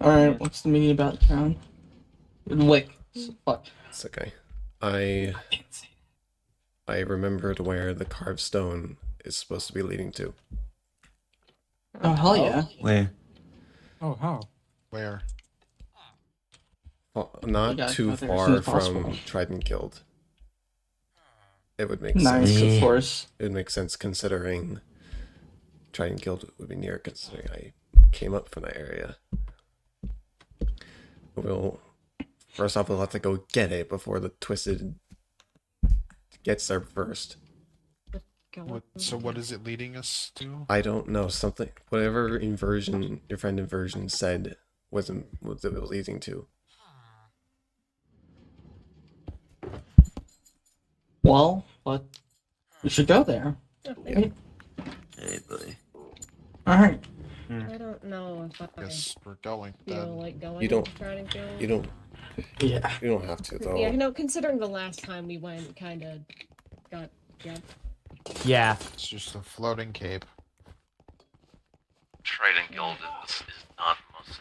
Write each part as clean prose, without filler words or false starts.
Alright, what's the meaning about town? Lick. Fuck. It's okay. I remembered where the carved stone is supposed to be leading to. Oh, hell yeah. Where? Oh, how? Where? Well, You not gotta too go there as soon far as possible. from Trident Guild. It would make Nice, sense. of course. It would make sense considering Trident Guild would be near, considering I came up from that area. First off, we'll have to go get it before the Twisted gets there first. So what is it leading us to? I don't know, something, whatever inversion your friend inversion said was it was leading to. Well, but we should go there. Yeah. Hey, buddy. Alright. I don't know if I Guess we're going feel then. like going You don't- to try to go. You don't Yeah. have to though. Yeah, no, considering the last time we went kind of got jumped. Yeah. It's just a floating cape. Trident Guild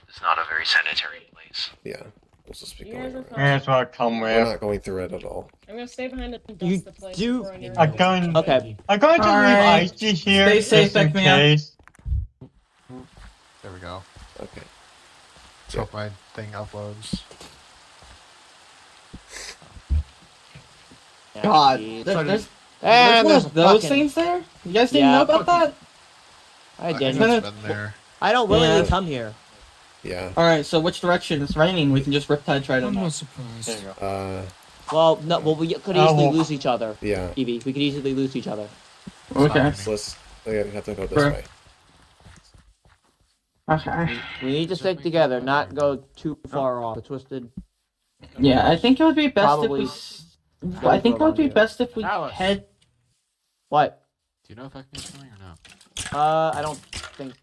is not a very sanitary place. Yeah. We'll just be You going guys are around. fine. That's what I come We're with. not going through it at all. I'm gonna stay behind and dust You the place. do- before any I'm going. Okay. I'm going to leave Alright. Icy here Stay safe, just in pick me up. case. There we go. Okay. Let's hope my thing uploads. God, And there's there's one of those fucking- things there? You guys didn't Yeah, know about that? I I didn't. think It's it's been there. I don't willingly Yeah. come here. Yeah. Alright, so which direction? It's raining, we can just riptide try I'm to. not surprised. There you go. Well, no. Well, we could Oh, easily well. lose each other, Yeah. Evie. We could easily lose each other. Okay. So let's we have to go this Sure. way. Okay. We need to stick together, not go too far off. The twisted. Yeah, I think it would be best Probably if we. I think it would be best if we Alice. head. What? Do you know if I can get something or no? I don't think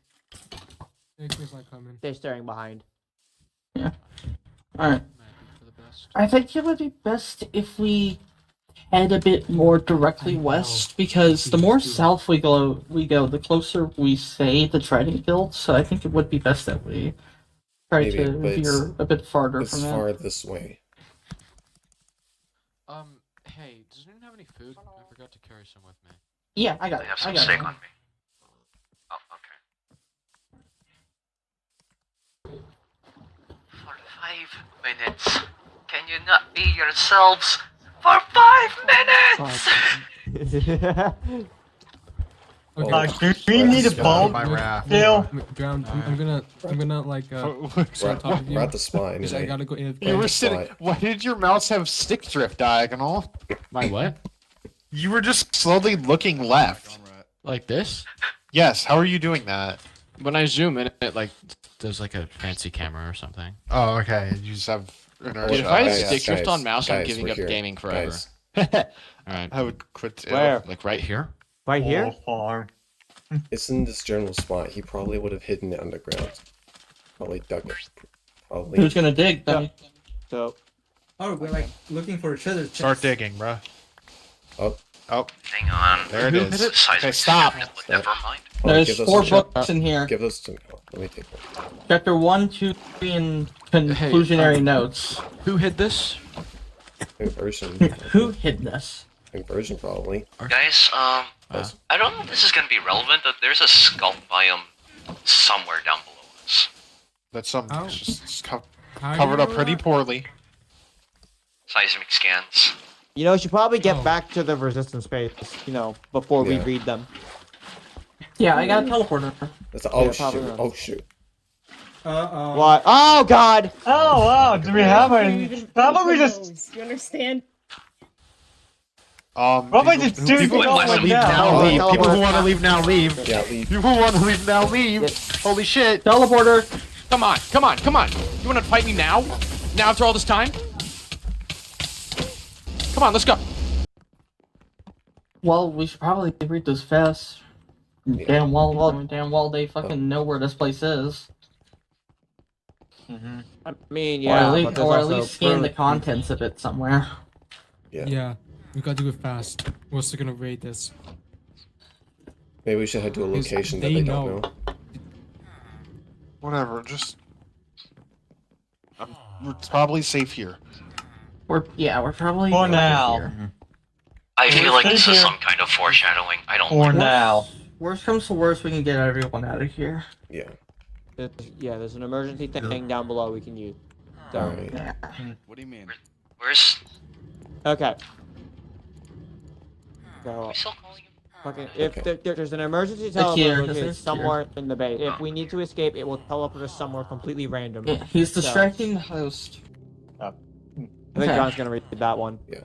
It's not coming. they're staring behind. Alright. I think for the best. I think it would be best if we head a bit more directly west, because the more south we go, the closer we stay to Trident Guild. So I think it would be best that we try Maybe, to but it's- veer a bit farther It's from that. far this way. Hey, does anyone have any food? I forgot to carry some with me. Yeah, I got They it. have I some got steak it. on me. Oh, okay. For 5 minutes. Can you not be yourselves for 5 minutes? Okay. Do we need a Let's go. boat My raft. still? Ground. I'm gonna like sit on top of We're you. at the spine. Because I eh? gotta go in. You were Just sitting. fine. Why did your mouse have stick drift diagonal? My what? You were just slowly looking left. Like this? Yes. How are you doing that? When I zoom in, it like does like a fancy camera or something. Oh, okay. You just have. Dude, if I had Guys, stick drift on mouse, I'm guys, giving we're up here. gaming forever. Guys, Alright. I would quit. Too. Where? Like right here? Right here? Farm. it's in this general spot. He probably would have hidden it underground. Probably dug it. Probably. Who's gonna dig? Then? So Oh, we're like looking for each other. Start digging, bruh. Oh. Oh, Hang on. there it Who is. hit it? Seismic Okay, stop. shift. Never mind. Oh, There's give those 4 a shot. books in here. Give those to me. Oh, let me take one. Chapter 1, 2, 3, and conclusionary notes. Who hid this? Inversion. Who hid this? Inversion probably. Guys, I don't know if this is gonna be relevant, but there's a skull biome somewhere down below us. That's some Ow. just How covered you up know pretty that? poorly. Seismic scans. you know, we should probably get Oh. back to the resistance base. You know, before we Yeah. read them. Yeah, I got a teleporter. That's oh Yeah, shoot. probably not. Oh shoot. What? Oh God! Oh wow, do we have You a... even How about we open just... those, you understand? What about people- just do people it who all want to like leave that? now Oh, leave. People who teleport. want to leave now leave. Yeah, leave. People who want to leave now leave. Yes. Holy shit. Teleporter! Come on, come on, come on! You wanna fight me now? Now after all this time? Come on, let's go! Well, we should probably read this fast. Damn well they fucking know where this place is. I mean, Or yeah, at least, but there's or at also least scan the further- contents of it somewhere. Yeah, we gotta do it fast. We're still gonna raid this. Maybe we should head to a Because location that they they don't know. know. Whatever. Just we're probably safe here. We're probably For okay now. here. I feel like this Stay is here. some kind of foreshadowing. I don't For like now. Worst comes to worst, we can get everyone out of here. Yeah. There's an emergency thing down below we can use. So, Alright. Yeah. What do you mean? Where's... okay. Are So, we still calling him? okay, if Okay. there's an emergency here, teleport this located is somewhere in the base. If we need to escape, it will teleport us somewhere completely random. Yeah, he's distracting the host. I think John's gonna read that one. Yeah.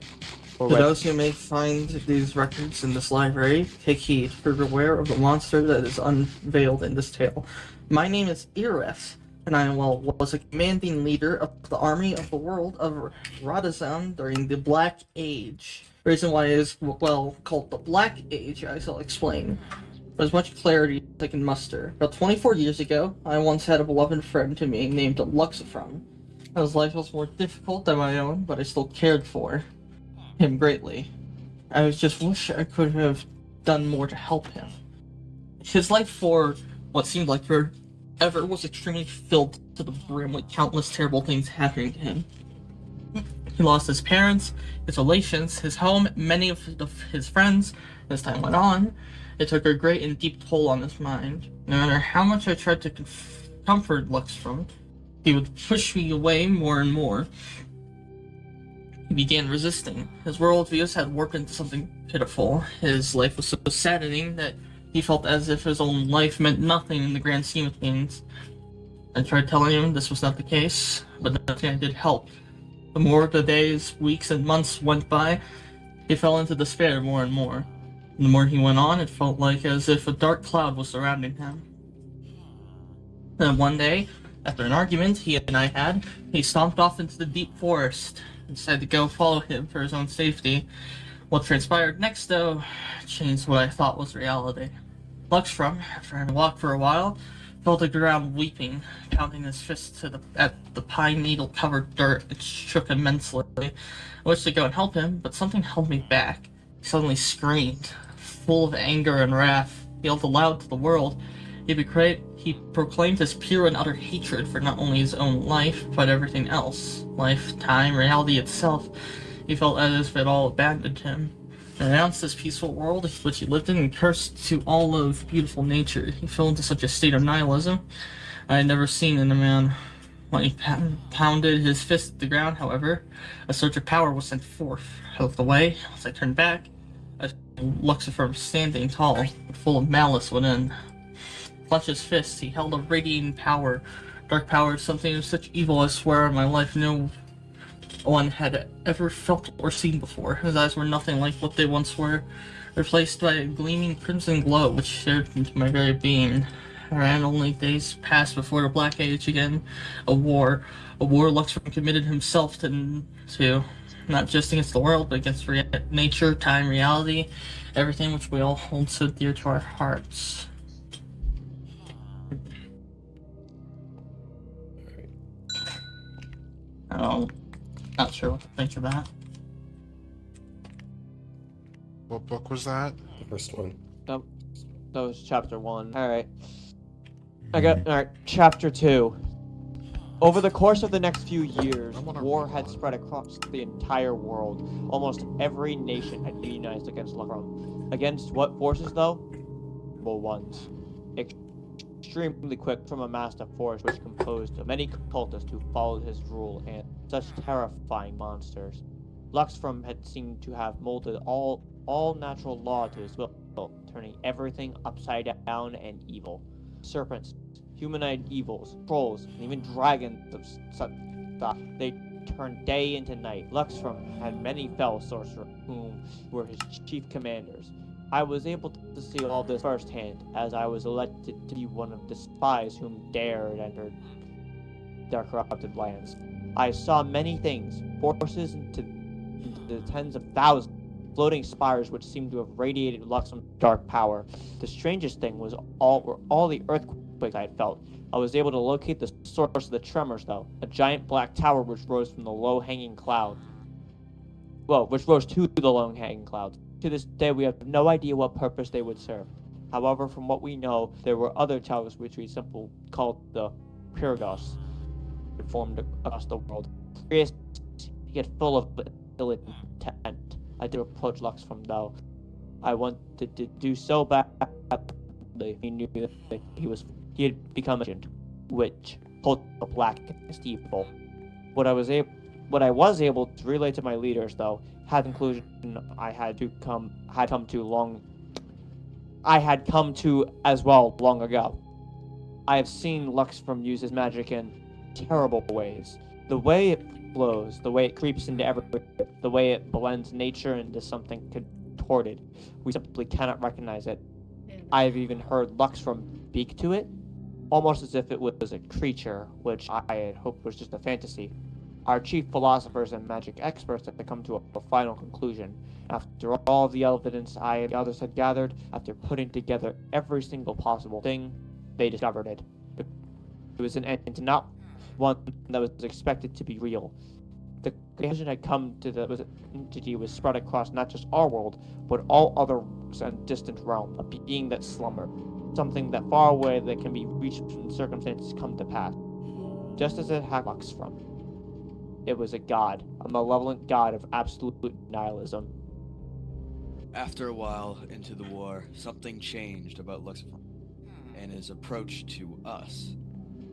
Or For wait. those who may find these records in this library, take heed, for beware of the monster that is unveiled in this tale. My name is Iris, and I was a commanding leader of the army of the world of Radazan during the Black Age. The reason why it is, called the Black Age, I shall explain. For as much clarity as I can muster. About 24 years ago, I once had a beloved friend to me named Luxifron. His life was more difficult than my own, but I still cared for him greatly. I just wish I could have done more to help him. His life for what seemed like forever was extremely filled to the brim with countless terrible things happening to him. He lost his parents, his relations, his home, many of his friends. As time went on, it took a great and deep toll on his mind. No matter how much I tried to comfort Luxfrom, he would push me away more and more. He began resisting. His worldviews had warped into something pitiful. His life was so saddening that he felt as if his own life meant nothing in the grand scheme of things. I tried telling him this was not the case, but nothing I did help. The more the days, weeks, and months went by, he fell into despair more and more. The more he went on, it felt like as if a dark cloud was surrounding him. Then one day, after an argument he and I had, he stomped off into the deep forest and decided to go follow him for his own safety. What transpired next, though, changed what I thought was reality. Luxfrom, after having walked for a while, fell to the ground weeping, pounding his fist at the pine needle-covered dirt. It shook immensely. I wished to go and help him, but something held me back. He suddenly screamed, full of anger and wrath. He yelled aloud to the world. He proclaimed his pure and utter hatred for not only his own life, but everything else. Life, time, reality itself. He felt as if it all abandoned him. He renounced this peaceful world which he lived in and cursed to all of beautiful nature. He fell into such a state of nihilism I had never seen in a man. When he pounded his fist at the ground, however, a surge of power was sent forth. Out of the way, as I turned back, I saw Lucifer standing tall, but full of malice within. Clutched his fist, he held a radiating power. Dark power, something of such evil I swear in my life no one had ever felt or seen before. His eyes were nothing like what they once were, replaced by a gleaming crimson glow which shared into my very being. And only days passed before the Black Age again. A war Luxford committed himself to, not just against the world, but against nature, time, reality, everything which we all hold so dear to our hearts. Oh, not sure what to think of that. What book was that? The first one. That was chapter 1. Alright. Alright, chapter 2. Over the course of the next few years, war had spread across the entire world. Almost every nation had unionized against Luxfrom. Against what forces, though? Well, ones. Extremely quick from amassed a force which composed of many cultists who followed his rule and such terrifying monsters. Luxfrom had seemed to have molded all natural law to his will, turning everything upside down and evil. Serpents, humanoid evils, trolls, and even dragons of such stuff. They turned day into night. Luxfrom had many fell sorcerers, whom were his chief commanders. I was able to see all this firsthand, as I was elected to be one of the spies whom dared enter their corrupted lands. I saw many things, forces into the tens of thousands, floating spires which seemed to have radiated Luxfrom's dark power. The strangest thing was all the earthquakes I had felt. I was able to locate the source of the tremors, though, a giant black tower which rose from the low-hanging cloud. Well, which rose to the low-hanging clouds. To this day, we have no idea what purpose they would serve. However, from what we know, there were other towers which we simply called the Pyrgos. formed across the world. Curious, yet full of ill intent, I did approach Luxfrom, though. I wanted to do so badly. He knew that he had become a legend, which cult of black against evil. What I was able to relay to my leaders, though, had conclusion I had come to as well long ago. I have seen Luxfrom use his magic in terrible ways. The way it flows, the way it creeps into everything, the way it blends nature into something contorted. We simply cannot recognize it. I have even heard Luxfrom speak to it, almost as if it was a creature, which I had hoped was just a fantasy. Our chief philosophers and magic experts have come to a final conclusion. After all the evidence I and the others had gathered, after putting together every single possible thing, they discovered it. It was an entity, not one that was expected to be real. The conclusion had come to the entity was spread across not just our world, but all other and distant realms, a being that slumbered, something that far away that can be reached when circumstances come to pass. Just as it had Luxfrom. It was a god, a malevolent god of absolute nihilism. After a while into the war, something changed about Luxfrom and his approach to us.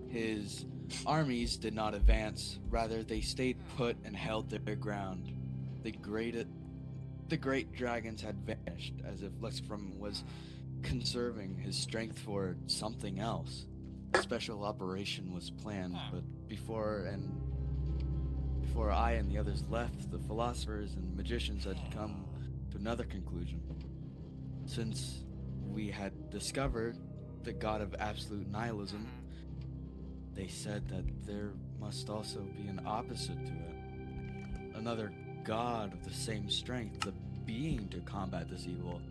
His armies did not advance, rather they stayed put and held their ground. The great dragons had vanished, as if Luxfrom was conserving his strength for something else. A special operation was planned, but before I and the others left, the philosophers and magicians had come to another conclusion. Since we had discovered the god of absolute nihilism, they said that there must also be an opposite to it. Another god of the same strength, the being to combat this evil.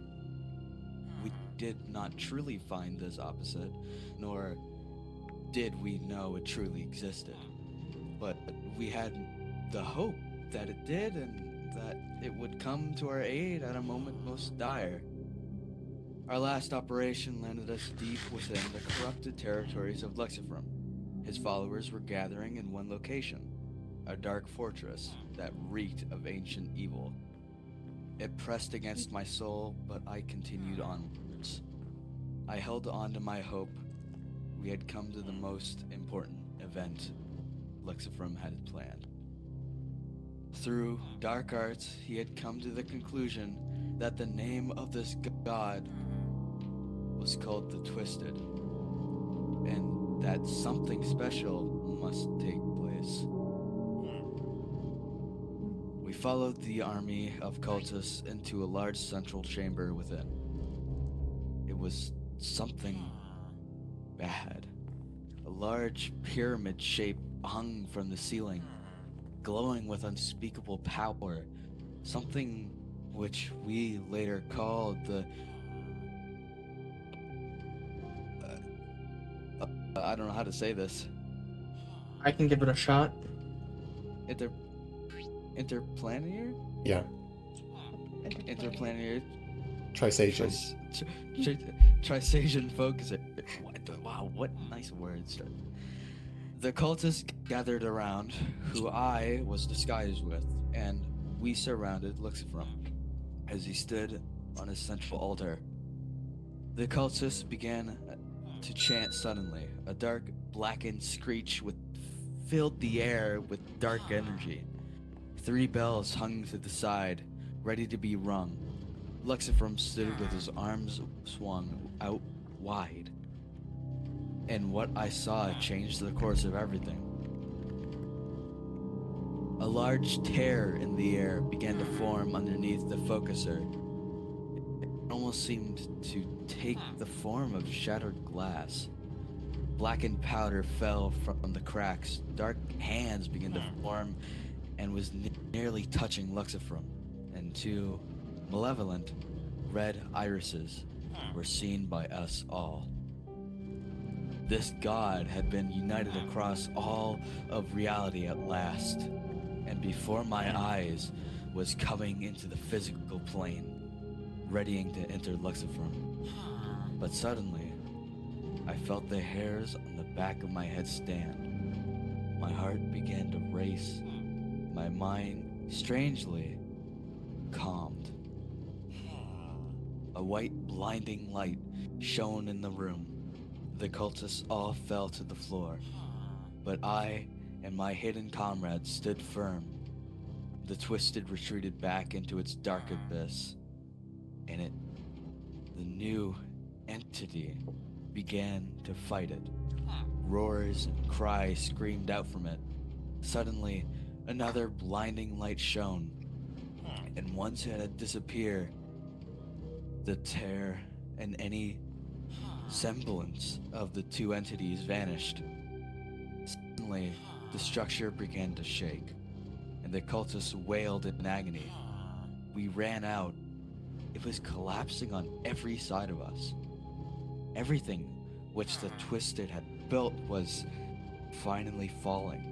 We did not truly find this opposite, nor did we know it truly existed. But we had the hope that it did, and that it would come to our aid at a moment most dire. Our last operation landed us deep within the corrupted territories of Luxfrom. His followers were gathering in one location, a dark fortress that reeked of ancient evil. It pressed against my soul, but I continued onwards. I held on to my hope. We had come to the most important event Luxfrom had planned. Through dark arts, he had come to the conclusion that the name of this god was called the Twisted, and that something special must take place. We followed the army of cultists into a large central chamber within. It was something bad. A large pyramid shape hung from the ceiling, glowing with unspeakable power, something which we later called the I don't know how to say this. I can give it a shot. Interplanetary? Yeah. Interplanetary. Trisation. Trisation focuser. Wow, what nice words. The cultists gathered around, who I was disguised with, and we surrounded Luxfrom as he stood on his central altar. The cultists began to chant suddenly. A dark, blackened screech filled the air with dark energy. 3 bells hung to the side, ready to be rung. Luxfrom stood with his arms swung out wide. And what I saw changed the course of everything. A large tear in the air began to form underneath the focuser. It almost seemed to take the form of shattered glass. Blackened powder fell from the cracks. Dark hands began to form and was nearly touching Luxfrom. And 2 malevolent red irises were seen by us all. This god had been united across all of reality at last, and before my eyes was coming into the physical plane, readying to enter Luxfrom. But suddenly, I felt the hairs on the back of my head stand. My heart began to race. My mind, strangely, calmed. A white, blinding light shone in the room. The cultists all fell to the floor, but I and my hidden comrades stood firm. The Twisted retreated back into its dark abyss, and the new entity began to fight it. Roars and cries screamed out from it. Suddenly, another blinding light shone, and once it had disappeared, the tear and any semblance of the two entities vanished. Suddenly, the structure began to shake, and the cultists wailed in agony. We ran out. It was collapsing on every side of us. Everything which the Twisted had built was finally falling.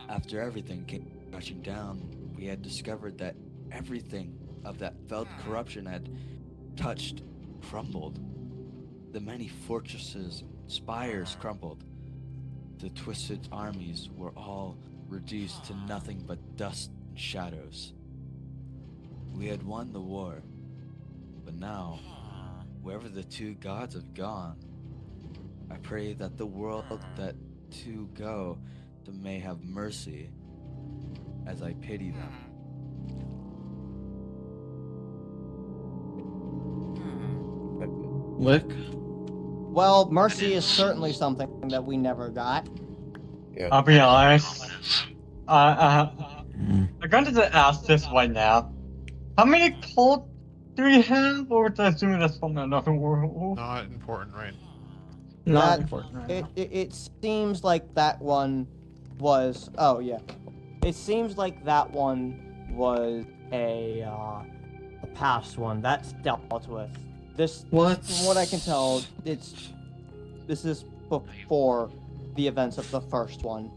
After everything came crashing down, we had discovered that everything of that felt corruption had touched crumbled. The many fortresses and spires crumbled. The Twisted armies were all reduced to nothing but dust and shadows. We had won the war, but now, wherever the two gods have gone, I pray that the world that two go to may have mercy, as I pity them. Lick? Well, mercy is certainly something that we never got. Yeah. I'll be honest. I'm going to ask this right now. How many cults do we have? Or to assume that's from another world? Not important, right? Not That- important. Right It seems like that one was. Oh yeah, it seems like that one was a past one that's dealt with. This, What? from what I can tell, this is before the events of the first one.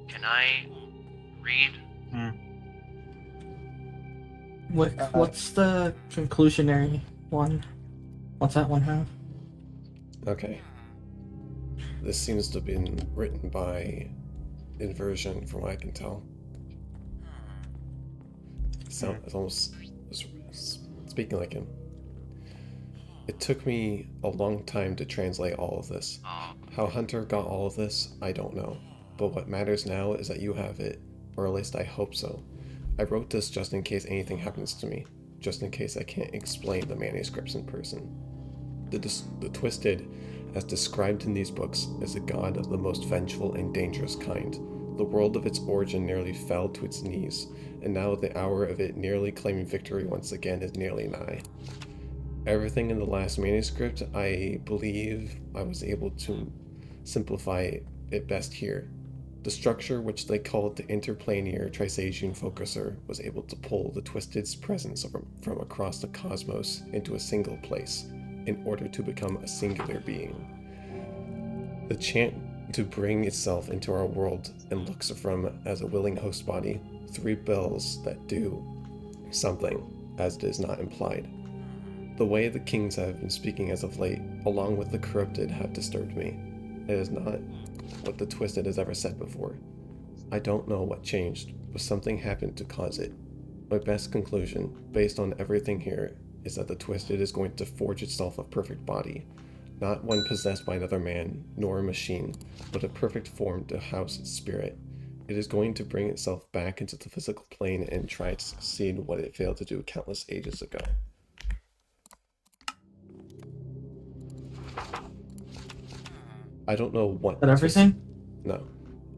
Can I read? Lick, what's the conclusionary one? What's that one have? Okay. This seems to have been written by Inversion, from what I can tell. It's almost speaking like him. It took me a long time to translate all of this. How Hunter got all of this, I don't know. But what matters now is that you have it, or at least I hope so. I wrote this just in case anything happens to me, just in case I can't explain the manuscripts in person. The Twisted, as described in these books, is a god of the most vengeful and dangerous kind. The world of its origin nearly fell to its knees, and now the hour of it nearly claiming victory once again is nearly nigh. Everything in the last manuscript, I believe I was able to simplify it best here. The structure, which they called the Interplanar Trisagian Focuser, was able to pull the Twisted's presence from across the cosmos into a single place, in order to become a singular being. The chant to bring itself into our world and looks from as a willing host body, three bells that do something, as it is not implied. The way the kings have been speaking as of late, along with the corrupted, have disturbed me. It is not what the Twisted has ever said before. I don't know what changed, but something happened to cause it. My best conclusion, based on everything here, is that the Twisted is going to forge itself a perfect body. Not one possessed by another man, nor a machine, but a perfect form to house its spirit. It is going to bring itself back into the physical plane and try to succeed what it failed to do countless ages ago. I don't know what. Is that everything? No.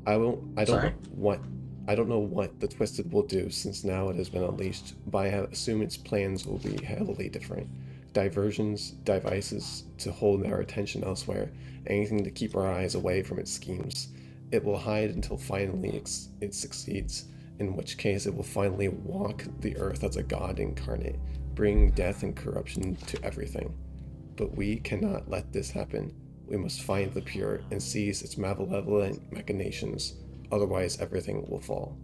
I don't Sorry? know what. I don't know what the Twisted will do since now it has been unleashed, but I assume its plans will be heavily different. Diversions, devices to hold our attention elsewhere, anything to keep our eyes away from its schemes. It will hide until finally it succeeds, in which case it will finally walk the earth as a god incarnate, bringing death and corruption to everything. But we cannot let this happen. We must find the pure and seize its malevolent machinations, otherwise everything will fall.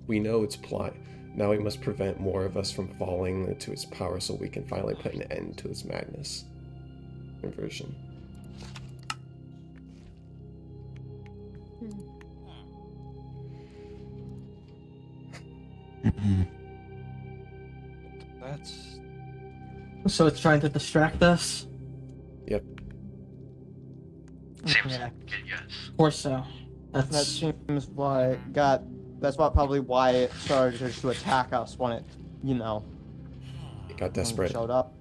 We know its plot. Now we must prevent more of us from falling into its power so we can finally put an end to its madness. Inversion. That's So it's trying to distract us? Yep. Seems Yeah. good, yes. Of course so. That That's seems why it got. That's what probably why it started to attack us when it, It got when it desperate. showed up.